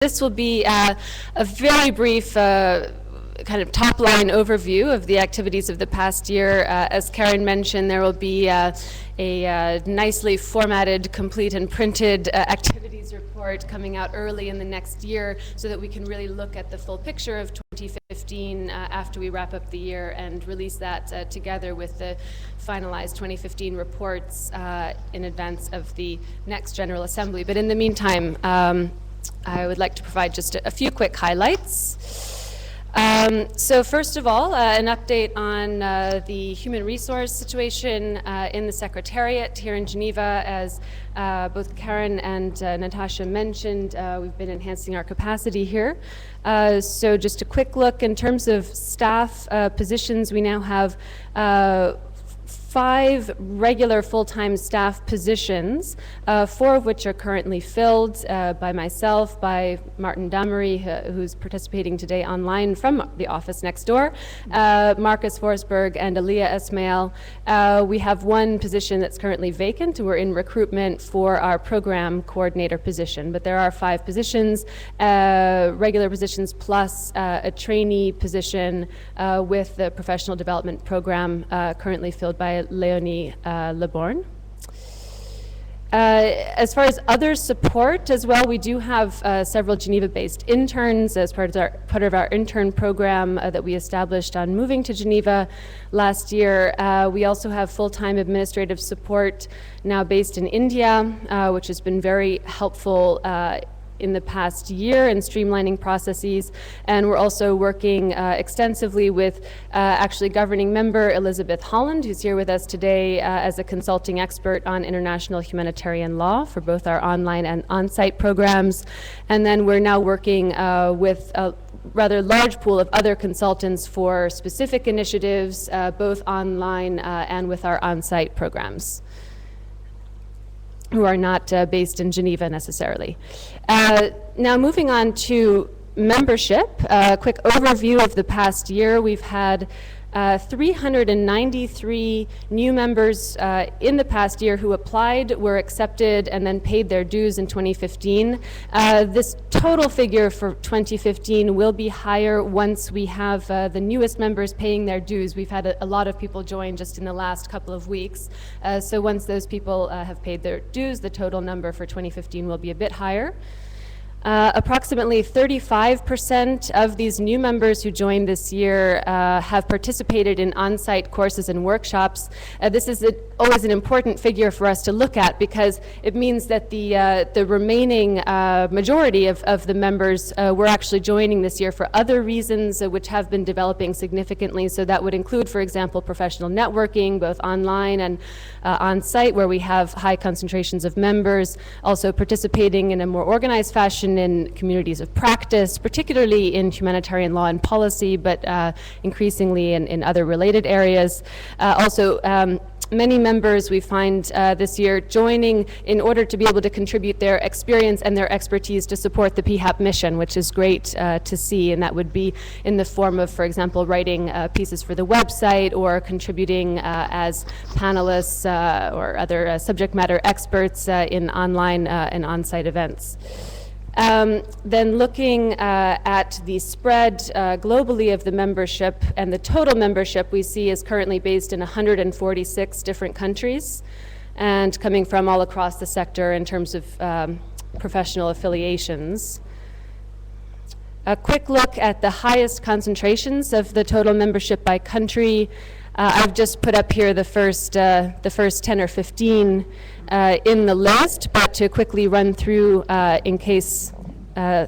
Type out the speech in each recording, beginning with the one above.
This will be a very brief kind of top-line overview of the activities of the past year. As Karen mentioned, there will be a nicely formatted, complete and printed activities report coming out early in the next year so that we can really look at the full picture of 2015 after we wrap up the year and release that together with the finalized 2015 reports in advance of the next General Assembly. But in the meantime, I would like to provide just a few quick highlights. So first of all, an update on the human resource situation in the Secretariat here in Geneva. As both Karen and Natasha mentioned, we've been enhancing our capacity here. So just a quick look in terms of staff positions, we now have 5 regular full-time staff positions, 4 of which are currently filled by myself, by Martin Damery, who's participating today online from the office next door, Marcus Forsberg, and Aliyah Esmail. We have 1 position that's currently vacant, and we're in recruitment for our program coordinator position. But there are 5 positions, regular positions plus a trainee position with the professional development program currently filled by Leonie Leborn. As far as other support as well, we do have several Geneva-based interns as part of our intern program that we established on moving to Geneva last year. We also have full-time administrative support now based in India, which has been very helpful in the past year in streamlining processes, and we're also working extensively with actually governing member Elizabeth Holland, who's here with us today as a consulting expert on international humanitarian law for both our online and on-site programs. And then we're now working with a rather large pool of other consultants for specific initiatives, both online and with our on-site programs, who are not based in Geneva necessarily. Now moving on to membership, a quick overview of the past year. We've had 393 new members in the past year who applied, were accepted, and then paid their dues in 2015. This total figure for 2015 will be higher once we have the newest members paying their dues. We've had a lot of people join just in the last couple of weeks. So once those people have paid their dues, the total number for 2015 will be a bit higher. Approximately 35% of these new members who joined this year have participated in on-site courses and workshops. This is always an important figure for us to look at because it means that the remaining majority of the members were actually joining this year for other reasons which have been developing significantly. So that would include, for example, professional networking, both online and on-site, where we have high concentrations of members, also participating in a more organized fashion in communities of practice, particularly in humanitarian law and policy, but increasingly in other related areas. Also, many members we find this year joining in order to be able to contribute their experience and their expertise to support the PHAP mission, which is great to see, and that would be in the form of, for example, writing pieces for the website or contributing as panelists or other subject matter experts in online and on-site events. Then looking at the spread globally of the membership, and the total membership we see is currently based in 146 different countries and coming from all across the sector in terms of professional affiliations. A quick look at the highest concentrations of the total membership by country. I've just put up here the first 10 or 15 in the list, but to quickly run through in case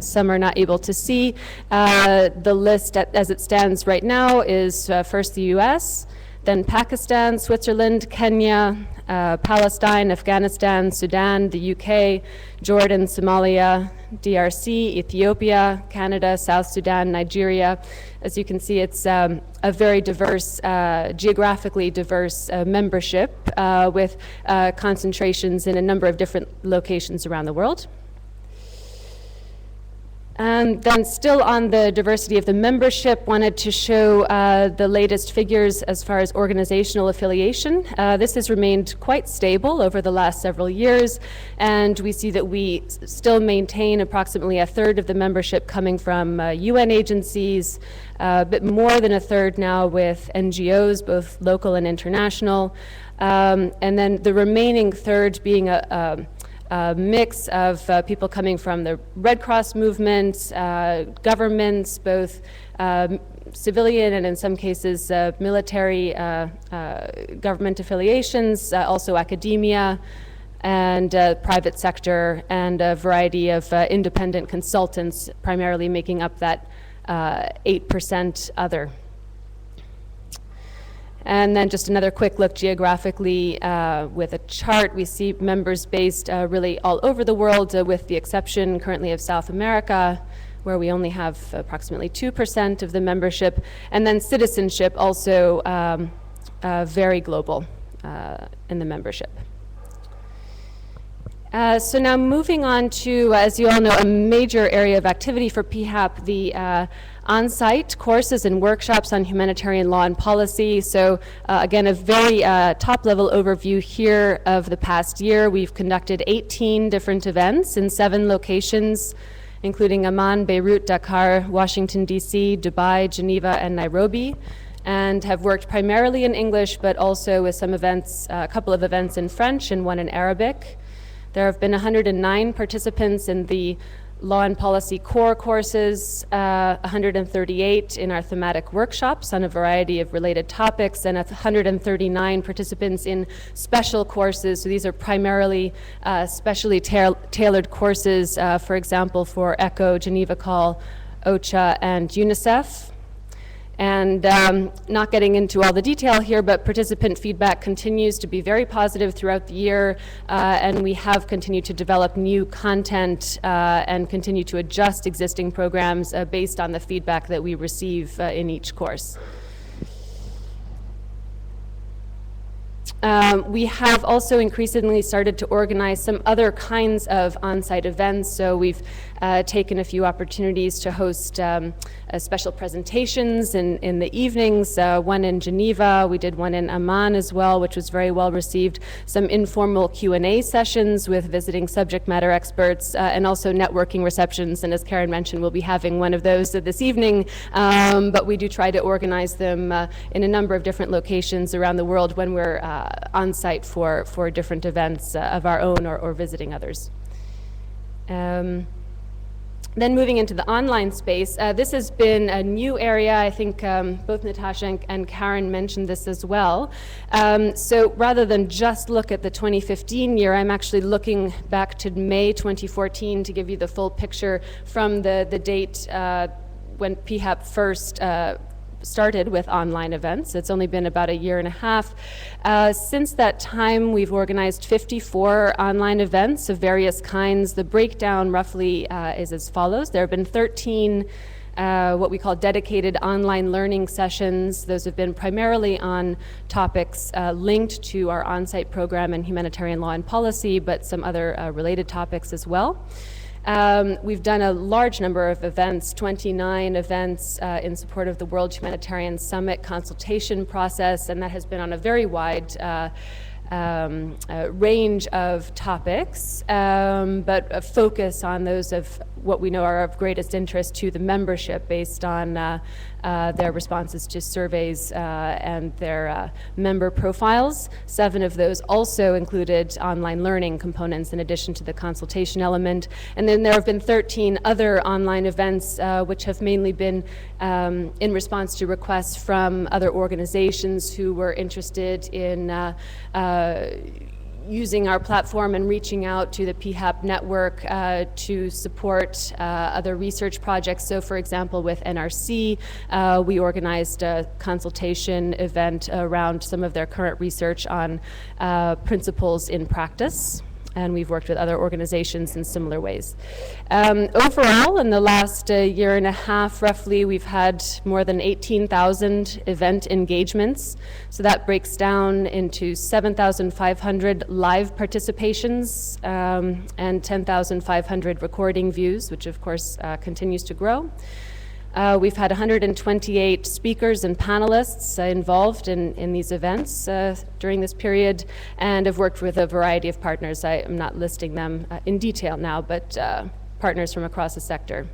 some are not able to see, the list as it stands right now is first the US, then Pakistan, Switzerland, Kenya, Palestine, Afghanistan, Sudan, the UK, Jordan, Somalia, DRC, Ethiopia, Canada, South Sudan, Nigeria. As you can see, it's a very diverse, geographically diverse membership with concentrations in a number of different locations around the world. Then still on the diversity of the membership, wanted to show the latest figures as far as organizational affiliation. This has remained quite stable over the last several years, and we see that we still maintain approximately a third of the membership coming from UN agencies, a bit more than a third now with NGOs, both local and international, and then the remaining third being a mix of people coming from the Red Cross movement, governments, both civilian and in some cases military government affiliations, also academia and private sector, and a variety of independent consultants, primarily making up that 8% other. And then just another quick look geographically with a chart. We see members based really all over the world, with the exception currently of South America, where we only have approximately 2% of the membership. And then citizenship also very global in the membership. So now moving on to, as you all know, a major area of activity for PHAP, the on-site courses and workshops on humanitarian law and policy. So again, a very top-level overview here of the past year. We've conducted 18 different events in 7 locations, including Amman, Beirut, Dakar, Washington, D.C., Dubai, Geneva, and Nairobi, and have worked primarily in English, but also with some events, a couple of events in French and one in Arabic. There have been 109 participants in the Law and Policy core courses, 138 in our thematic workshops on a variety of related topics, and 139 participants in special courses. So these are primarily specially tailored courses, for example, for ECHO, Geneva Call, OCHA, and UNICEF. And not getting into all the detail here, but participant feedback continues to be very positive throughout the year, and we have continued to develop new content and continue to adjust existing programs based on the feedback that we receive in each course. We have also increasingly started to organize some other kinds of on-site events. So we've taken a few opportunities to host special presentations in the evenings, one in Geneva, we did one in Amman as well, which was very well received, some informal Q&A sessions with visiting subject matter experts, and also networking receptions. And as Karen mentioned, we'll be having one of those this evening, but we do try to organize them in a number of different locations around the world when we're on site for different events of our own or visiting others. Then moving into the online space, this has been a new area. I think both Natasha and Karen mentioned this as well. So rather than just look at the 2015 year, I'm actually looking back to May 2014 to give you the full picture from the date when PHAP first started with online events. It's only been about a year and a half. Since that time, we've organized 54 online events of various kinds. The breakdown roughly is as follows. There have been 13 what we call dedicated online learning sessions. Those have been primarily on topics linked to our on-site program in humanitarian law and policy, but some other related topics as well. We've done a large number of events, 29 events in support of the World Humanitarian Summit consultation process, and that has been on a very wide range of topics, but a focus on those of what we know are of greatest interest to the membership based on their responses to surveys and their member profiles. 7 of those also included online learning components in addition to the consultation element. And then there have been 13 other online events which have mainly been in response to requests from other organizations who were interested in using our platform and reaching out to the PHAP network to support other research projects. So for example, with NRC, we organized a consultation event around some of their current research on principles in practice. and we've worked with other organizations in similar ways. Overall, in the last year and a half, roughly, we've had more than 18,000 event engagements. So that breaks down into 7,500 live participations and 10,500 recording views, which of course continues to grow. We've had 128 speakers and panelists involved in these events during this period, and have worked with a variety of partners. I am not listing them in detail now, but partners from across the sector.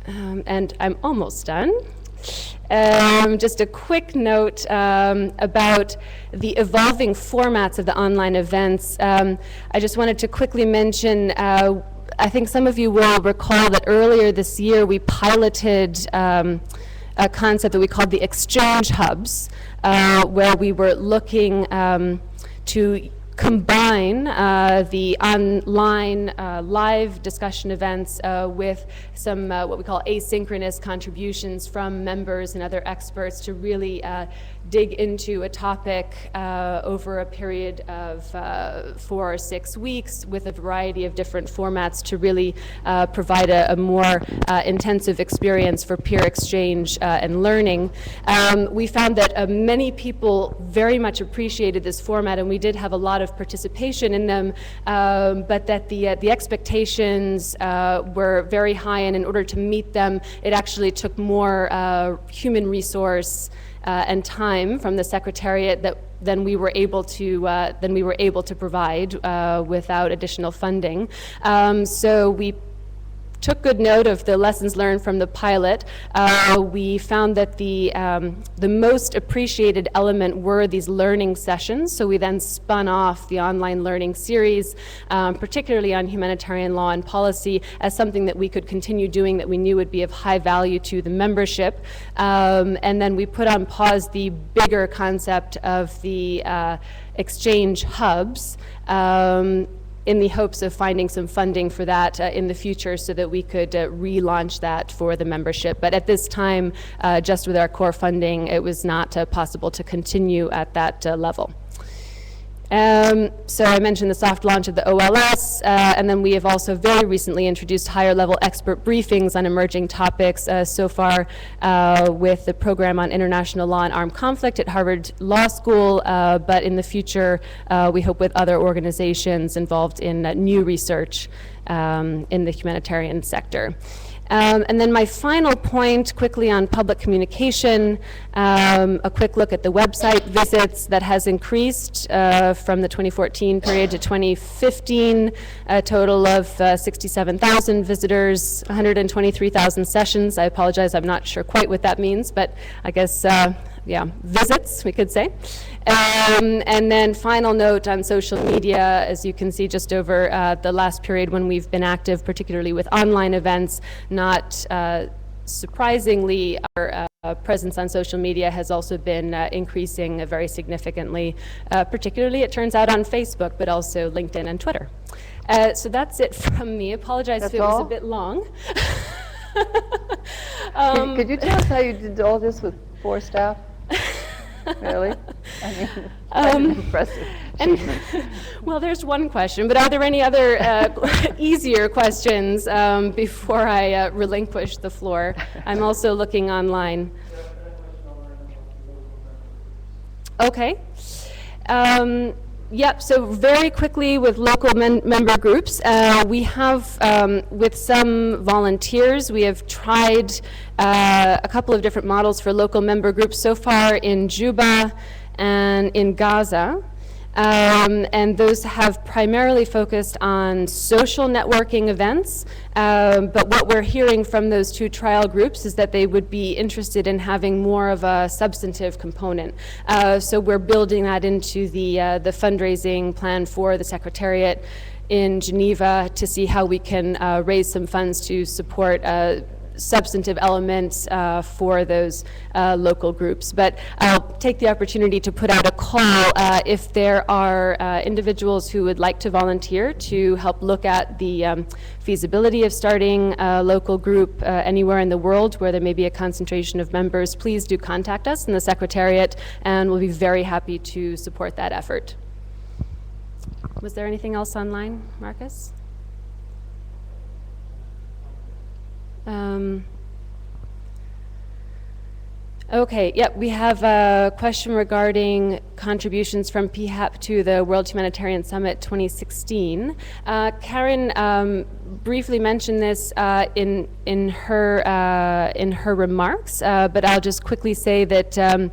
And I'm almost done. Just a quick note about the evolving formats of the online events. I just wanted to quickly mention I think some of you will recall that earlier this year we piloted a concept that we called the exchange hubs, where we were looking to combine the online live discussion events with some what we call asynchronous contributions from members and other experts to really dig into a topic over a period of 4 or 6 weeks with a variety of different formats to really provide a more intensive experience for peer exchange and learning. We found that many people very much appreciated this format, and we did have a lot of participation in them, but that the expectations were very high, and in order to meet them, it actually took more human resource and time from the Secretariat than we were able to provide without additional funding. So we took good note of the lessons learned from the pilot. We found that the most appreciated element were these learning sessions, so we then spun off the online learning series, particularly on humanitarian law and policy, as something that we could continue doing that we knew would be of high value to the membership. And then we put on pause the bigger concept of the exchange hubs, in the hopes of finding some funding for that in the future so that we could relaunch that for the membership. But at this time, just with our core funding, it was not possible to continue at that level. So I mentioned the soft launch of the OLS, and then we have also very recently introduced higher level expert briefings on emerging topics, so far with the program on international law and armed conflict at Harvard Law School, but in the future we hope with other organizations involved in new research in the humanitarian sector. And then my final point, quickly on public communication, a quick look at the website visits that has increased from the 2014 period to 2015, a total of 67,000 visitors, 123,000 sessions. I apologize, I'm not sure quite what that means, but I guess, yeah, visits, we could say. And then final note on social media, as you can see just over the last period when we've been active, particularly with online events, not surprisingly, our presence on social media has also been increasing very significantly, particularly, it turns out, on Facebook, but also LinkedIn and Twitter. So that's it from me. Apologize if it was a bit long. Could you tell us how you did all this with 4 staff? Really? I mean, that's an impressive achievement. Well, there's one question, but are there any other easier questions before I relinquish the floor? I'm also looking online. Okay. Yep, so very quickly with local member groups, we have, with some volunteers, we have tried a couple of different models for local member groups so far in Juba and in Gaza. And those have primarily focused on social networking events, but what we're hearing from those 2 trial groups is that they would be interested in having more of a substantive component. So we're building that into the fundraising plan for the Secretariat in Geneva to see how we can raise some funds to support substantive elements for those local groups. But I'll take the opportunity to put out a call if there are individuals who would like to volunteer to help look at the feasibility of starting a local group anywhere in the world where there may be a concentration of members. Please do contact us in the Secretariat, and we'll be very happy to support that effort. Was there anything else online, Marcus? Okay, yep, we have a question regarding contributions from PHAP to the World Humanitarian Summit 2016. Karen briefly mentioned this in her remarks, but I'll just quickly say that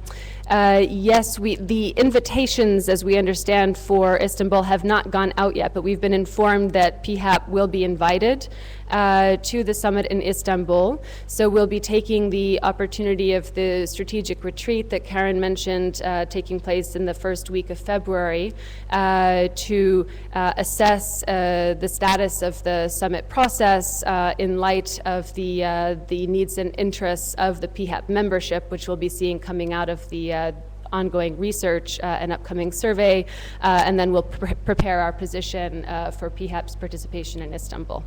yes, the invitations, as we understand, for Istanbul have not gone out yet, but we've been informed that PHAP will be invited to the summit in Istanbul. So we'll be taking the opportunity of the strategic retreat that Karen mentioned taking place in the first week of February to assess the status of the summit process in light of the needs and interests of the PHAP membership, which we'll be seeing coming out of the ongoing research and upcoming survey, and then we'll prepare our position for PHAP's participation in Istanbul.